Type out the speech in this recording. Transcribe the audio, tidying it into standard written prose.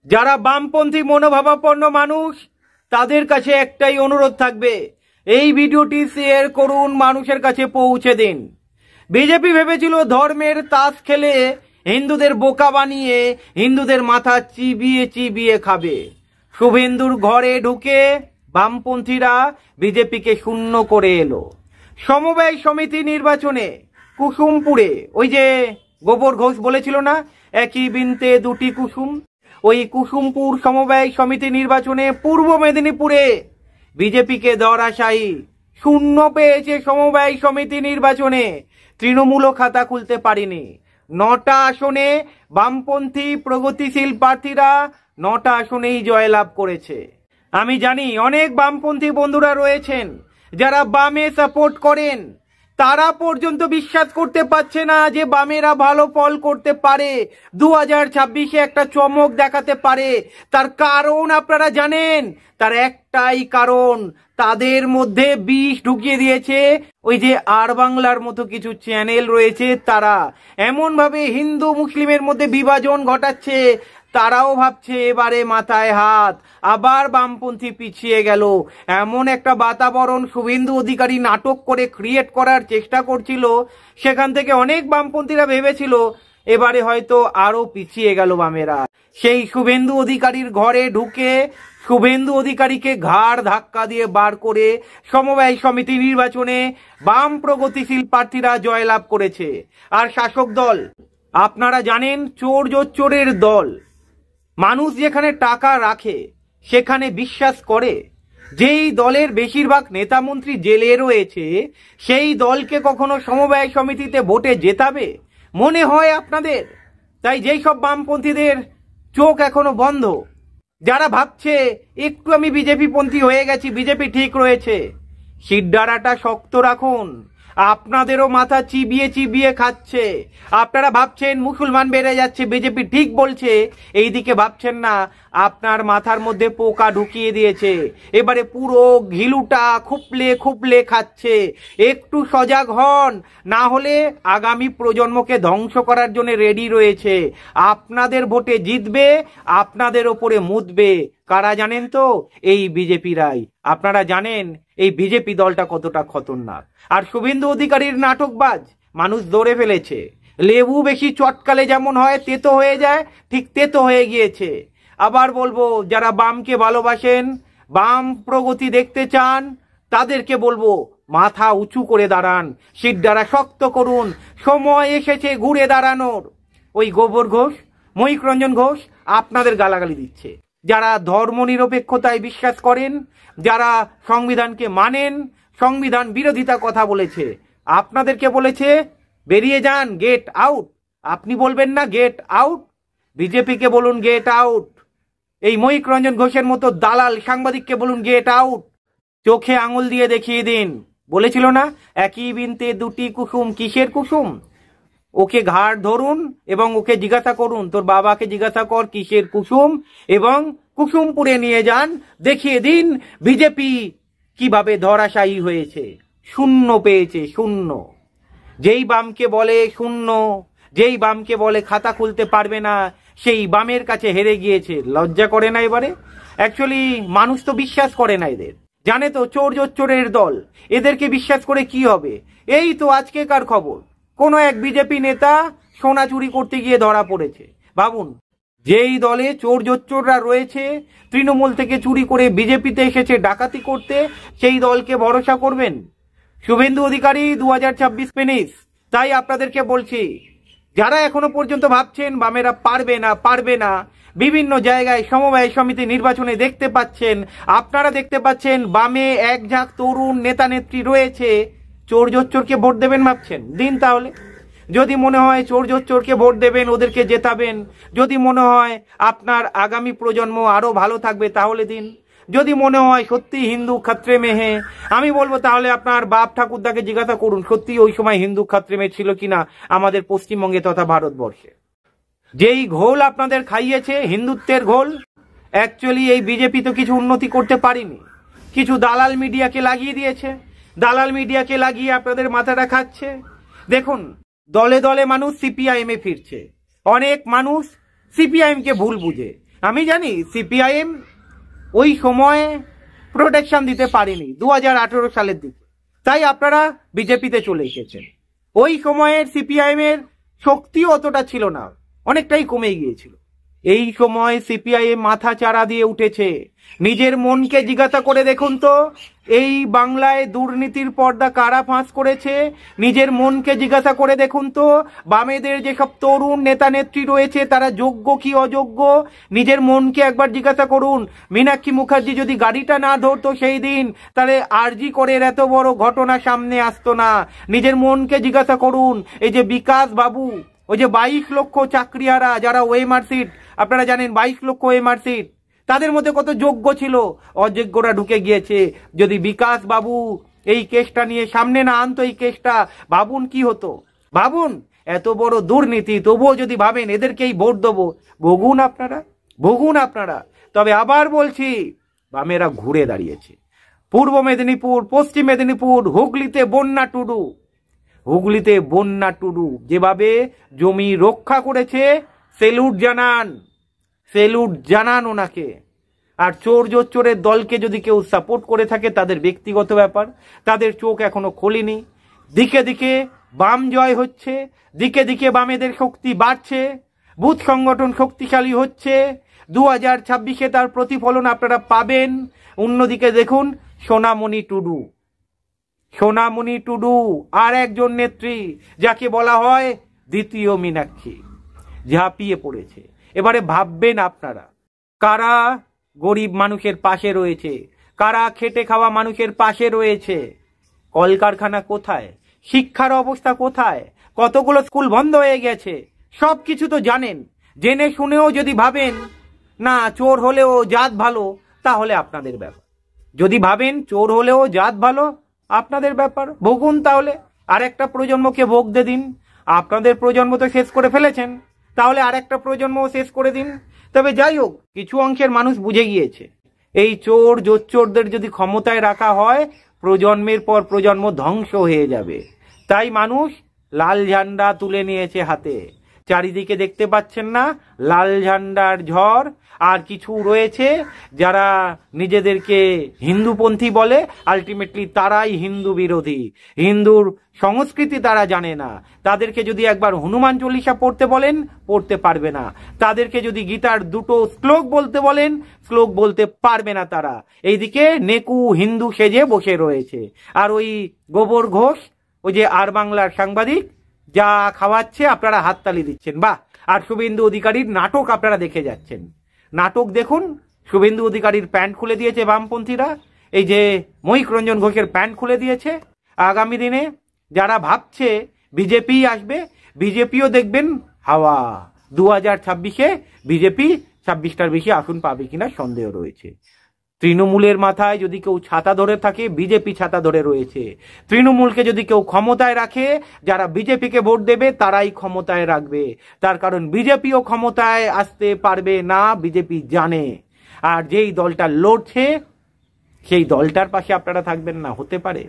যারা বামপন্থী মনোভাবাপন্ন মানুষ তাদের কাছে একটাই অনুরোধ থাকবে, এই ভিডিওটি শেয়ার করুন, মানুষের কাছে পৌঁছে দিন। বিজেপি ভেবেছিল ধর্মের তাস খেলে হিন্দুদের বোকা বানিয়ে হিন্দুদের মাথা চিবিয়ে চিবিয়ে খাবে। শুভেন্দুর ঘরে ঢুকে বামপন্থীরা বিজেপিকে শূন্য করে এলো। সমবায় সমিতি নির্বাচনে কুসুমপুরে ওই যে গোবর ঘোষ বলেছিল না, একই বৃন্তে দুটি কুসুম, ওই কুসুমপুর সমবায় সমিতি নির্বাচনে পূর্ব মেদিনীপুরে বিজেপিকে ধরাশায়ী শূন্য পেয়েছে। সমবায় সমিতি নির্বাচনে তৃণমূলও খাতা খুলতে পারেনি। 9টা আসনে বামপন্থী প্রগতিশীল প্রার্থীরা 9টা আসনেই জয়লাভ করেছে। আমি জানি অনেক বামপন্থী বন্ধুরা রয়েছেন যারা বামে সাপোর্ট করেন, তারা পর্যন্ত বিশ্বাস করতে পারছে না যে বামেরা ভালো ফল করতে পারে, 2026-এ একটা চমক দেখাতে পারে। তার কারণ আপনারা জানেন, তার একটাই কারণ, তাদের মধ্যে বিষ ঢুকিয়ে দিয়েছে ওই যে আর বাংলার মতো কিছু চ্যানেল রয়েছে, তারা এমন ভাবে হিন্দু মুসলিমের মধ্যে বিভাজন ঘটাচ্ছে, তারাও ভাবছে এবারে মাথায় হাত, আবার বামপন্থী পিছিয়ে গেল। এমন একটা বাতাবরণ শুভেন্দু অধিকারী নাটক করে ক্রিয়েট করার চেষ্টা করছিল, সেখান থেকে অনেক বামপন্থীরা ভেবেছিল এবারে হয়তো আরো পিছিয়ে গেল বামেরা। সেই শুভেন্দু অধিকারীর ঘরে ঢুকে শুভেন্দু অধিকারীকে ঘাড় ধাক্কা দিয়ে বার করে সমবায় সমিতি নির্বাচনে বাম প্রগতিশীল প্রার্থীরা জয়লাভ করেছে। আর শাসক দল আপনারা জানেন চোর জোচ্চোরের দল। মানুষ যেখানে টাকা রাখে সেখানে বিশ্বাস করে। যেই দলের বেশিরভাগ নেতা মন্ত্রী জেলে রয়েছে সেই দলকে কখনো সমবায় সমিতিতে ভোটে জেতাবে মনে হয় আপনাদের? তাই যেই সব বামপন্থীদের চোখ এখনো বন্ধ, যারা ভাবছে একটু আমি বিজেপি পন্থী হয়ে গেছি, বিজেপি ঠিক রয়েছে, শিরদাঁড়াটা শক্ত রাখুন। আপনাদেরও মাথা চিবিয়ে চিবিয়ে খাচ্ছে। আপনারা ভাবছেন মুসলমান বেড়ে যাচ্ছে, বিজেপি ঠিক বলছে, এইদিকে ভাবছেন না আপনার মাথার মধ্যে পোকা ঢুকিয়ে দিয়েছে, এবারে পুরো ঘিলুটা খুপলে খুপলে খাচ্ছে। একটু সজাগ হন, না হলে আগামী প্রজন্মকে ধ্বংস করার জন্য রেডি রয়েছে। আপনাদের ভোটে জিতবে, আপনাদের ওপরে মুতবে কারা জানেন তো? এই বিজেপিরাই। আপনারা জানেন এই বিজেপি দলটা কতটা খতরনাক। আর শুভেন্দু অধিকারীর নাটকবাজ মানুষ ধরে ফেলেছে। লেবু বেশি চটকালে যেমন হয় তেতো হয়ে যায়, ঠিক তেতো হয়ে গিয়েছে। আবার বলবো, যারা বামকে ভালোবাসেন, বাম প্রগতি দেখতে চান, তাদেরকে বলবো মাথা উঁচু করে দাঁড়ান, শিরদাঁড়া শক্ত করুন, সময় এসেছে ঘুরে দাঁড়ানোর। ওই গোবর ঘোষ, মহিক রঞ্জন ঘোষ আপনাদের গালাগালি দিচ্ছে। যারা ধর্মনিরপেক্ষতায় বিশ্বাস করেন, যারা সংবিধানকে মানেন, সংবিধান বিরোধিতা কথা বলেছে, আপনাদেরকে বলেছে বেরিয়ে যান, গেট আউট। আপনি বলবেন না গেট আউট? বিজেপিকে বলুন গেট আউট। এই মহিক রঞ্জন ঘোষের মতো দালাল সাংবাদিককে বলুন গেট আউট। চোখে আঙুল দিয়ে দেখিয়ে দিন। বলেছিল না একই বৃন্তে দুটি কুসুম, কিসের কুসুম? ওকে ঘাড় ধরুন এবং ওকে জিজ্ঞাসা করুন, তোর বাবাকে জিজ্ঞাসা কর কিসের কুসুম, এবং কুসুমপুরে নিয়ে যান, দেখিয়ে দিন বিজেপি কিভাবে ধরাশায়ী হয়েছে, শূন্য পেয়েছে, শূন্য। যেই বামকে বলে শূন্য, যেই বামকে বলে খাতা খুলতে পারবে না, সেই বামের কাছে হেরে গিয়েছে। লজ্জা করে না এবারে? অ্যাকচুয়ালি মানুষ তো বিশ্বাস করে না এদের, জানে তো চোর জোচ্চোরের দল, এদেরকে বিশ্বাস করে কি হবে? এই তো আজকেকার খবর, কোনো এক বিজেপি নেতা সোনা চুরি করতে গিয়ে ধরা পড়েছে। ভাবুন, যেই দলে চোর জোচ্চোররা রয়েছে, তৃণমূল থেকে চুরি করে বিজেপিতে এসেছে ডাকাতি করতে, সেই দলকে ভরসা করবেন? শুভেন্দু অধিকারী 2026 ফিনিশ। তাই আপনাদেরকে বলছি, যারা এখনো পর্যন্ত ভাবছেন বামেরা পারবে না পারবে না, বিভিন্ন জায়গায় সমবায় সমিতি নির্বাচনে দেখতে পাচ্ছেন, আপনারা দেখতে পাচ্ছেন বামে এক ঝাঁক তরুণ নেতা নেত্রী রয়েছে, চোর জোচ্চোরকে ভোট দেবেন ভাবছেন? দিন তাহলে। যদি মনে হয় চোর জোচ্চোরকে ভোট দেবেন, ওদেরকে জেতাবেন, যদি মনে হয় আপনার আগামী প্রজন্ম আরো ভালো থাকবে, তাহলে দিন। যদি মনে হয় সত্যি হিন্দু খাত্রে মেহে, আমি বলবো তাহলে আপনার বাপ ঠাকুরদাকে জিজ্ঞাসা করুন সত্যি ওই সময় হিন্দু খাত্রে মেয়ে ছিল কিনা আমাদের পশ্চিমবঙ্গে তথা ভারতবর্ষে। যেই ঘোল আপনাদের খাইয়েছে, হিন্দুত্বের ঘোল, অ্যাকচুয়ালি এই বিজেপি তো কিছু উন্নতি করতে পারেনি, কিছু দালাল মিডিয়াকে লাগিয়ে দিয়েছে, দালাল মিডিয়াকে লাগিয়ে আপনাদের মাথাটা খাচ্ছে। দেখুন, দলে দলে মানুষ সিপিআইএম এ ফিরছে, অনেক মানুষ সিপিআইএম কে ভুল বুঝে আমি জানি সিপিআইএম ওই সময়ে প্রোটেকশন দিতে পারেনি 2018 সালের দিকে, তাই আপনারা বিজেপিতে চলে এসেছেন। ওই সময়ের সিপিআইএম এর শক্তিও অতটা ছিল না, অনেকটাই কমে গিয়েছিল। এই সময় সিপিআইএম মাথা চাড়া দিয়ে উঠেছে। নিজের মনকে জিজ্ঞাসা করে দেখুন তো, এই বাংলায় দুর্নীতির পর্দা কারা ফাঁস করেছে? নিজের মনকে জিজ্ঞাসা করে দেখুন তো, বামেদের যেসব তরুণ নেতা নেত্রী রয়েছে তারা যোগ্য কি অযোগ্য? নিজের মনকে একবার জিজ্ঞাসা করুন। মীনাক্ষী মুখার্জি যদি গাড়িটা না ধরতো সেই দিন, তাহলে আরজি করে এত বড় ঘটনা সামনে আসতো না। নিজের মনকে জিজ্ঞাসা করুন। এই যে বিকাশ বাবু, ওই যে 22 লক্ষ চাকরিহারা যারা ওএমআর সিট, আপনারা জানেন 22 লক্ষ ওএমআর সিট, তাদের মধ্যে কত যোগ্য ছিল, অযোগ্যরা ঢুকে গিয়েছে। যদি বিকাশ বাবু এই কেসটা নিয়ে সামনে না আনতো, এই কেসটা, ভাবুন কি হতো। ভাবুন, এত বড় দুর্নীতি, তবুও যদি ভাবেন এদেরকেই ভোট দেবো, ভোগুন আপনারা, ভোগুন আপনারা। তবে আবার বলছি, বামেরা ঘুরে দাঁড়িয়েছে। পূর্ব মেদিনীপুর, পশ্চিম মেদিনীপুর, হুগলিতে বন্যা টুডু, হুগলিতে বন্যা টুডু যেভাবে জমি রক্ষা করেছে, সেলুট জানান, সেলুট জানান ওনাকে। আর চোর জোচ্চোরের দলকে যদি কেউ সাপোর্ট করে থাকে তাদের ব্যক্তিগত ব্যাপার, তাদের চোখ এখনো খোলেনি। দিকে দিকে বাম জয় হচ্ছে, দিকে দিকে বামেদের শক্তি বাড়ছে, বুথ সংগঠন শক্তিশালী হচ্ছে। 2026-এ তার প্রতিফলন আপনারা পাবেন। অন্যদিকে দেখুন সোনামণি টুডু, সোনামণি টুডু আর একজন নেত্রী, যাকে বলা হয় দ্বিতীয় মীনাক্ষী, ঝাঁপিয়ে পড়েছে। এবারে ভাববেন আপনারা, কারা গরিব মানুষের পাশে রয়েছে, কারা খেটে খাওয়া মানুষের পাশে রয়েছে। কলকারখানা কোথায়, শিক্ষার অবস্থা কোথায়, কতগুলো স্কুল বন্ধ হয়ে গেছে, সব কিছু তো জানেন। জেনে শুনেও যদি ভাবেন না চোর হলেও জাত ভালো, তাহলে আপনাদের ব্যাপার। যদি ভাবেন চোর হলেও জাত ভালো, আপনাদের ব্যাপার, ভোগুন তাহলে। আর একটা প্রজন্মকে ভোগতে দিন। আপনাদের প্রজন্ম তো শেষ করে ফেলেছেন, তাহলে আর একটা প্রজন্মও শেষ করে দিন। তবে যাই হোক, কিছু অংশের মানুষ বুঝে গিয়েছে, এই চোর জোচ্চোরদের যদি ক্ষমতায় রাখা হয়, প্রজন্মের পর প্রজন্ম ধ্বংস হয়ে যাবে। তাই মানুষ লাল ঝান্ডা তুলে নিয়েছে হাতে। চারিদিকে দেখতে পাচ্ছেন না, লাল ঝান্ডার ঝড়। আর কিছু রয়েছে যারা নিজেদেরকে হিন্দুপন্থী বলে, আলটিমেটলি তারাই হিন্দু বিরোধী। হিন্দুর সংস্কৃতি তারা জানে না। তাদেরকে যদি একবার হনুমান চল্লিশা পড়তে বলেন, পড়তে পারবে না। তাদেরকে যদি গীতার দুটো শ্লোক বলতে বলেন, শ্লোক বলতে পারবে না তারা। এইদিকে নেকু হিন্দু সেজে বসে রয়েছে। আর ওই গোবর ঘোষ, ওই যে আর বাংলার সাংবাদিক, যা খাওয়াচ্ছে আপনারা হাততালি দিচ্ছেন, বাহ। আর শুভেন্দু অধিকারীর নাটক আপনারা দেখে যাচ্ছেন। নাটক দেখুন, শুভেন্দু অধিকারীর প্যান্ট খুলে দিয়েছে বামপন্থীরা, এই যে মহিক রঞ্জন ঘোষের প্যান্ট খুলে দিয়েছে। আগামী দিনে যারা ভাবছে বিজেপি আসবে, বিজেপিও দেখবেন হাওয়া। 2026-এ বিজেপি 26টার বেশি আসন পাবে কিনা সন্দেহ রয়েছে। তৃণমূলের মাথায় যদি কেউ ছাতা ধরে থাকে, বিজেপি ছাতা ধরে রয়েছে। তৃণমূলকে যদি কেউ ক্ষমতায় রাখে, যারা বিজেপিকে ভোট দেবে তারাই ক্ষমতায় রাখবে। তার কারণ বিজেপিও ক্ষমতায় আসতে পারবে না, বিজেপি জানে। আর যেই দলটা লড়ছে সেই দলটার পাশে আপনারা থাকবেন না, হতে পারে।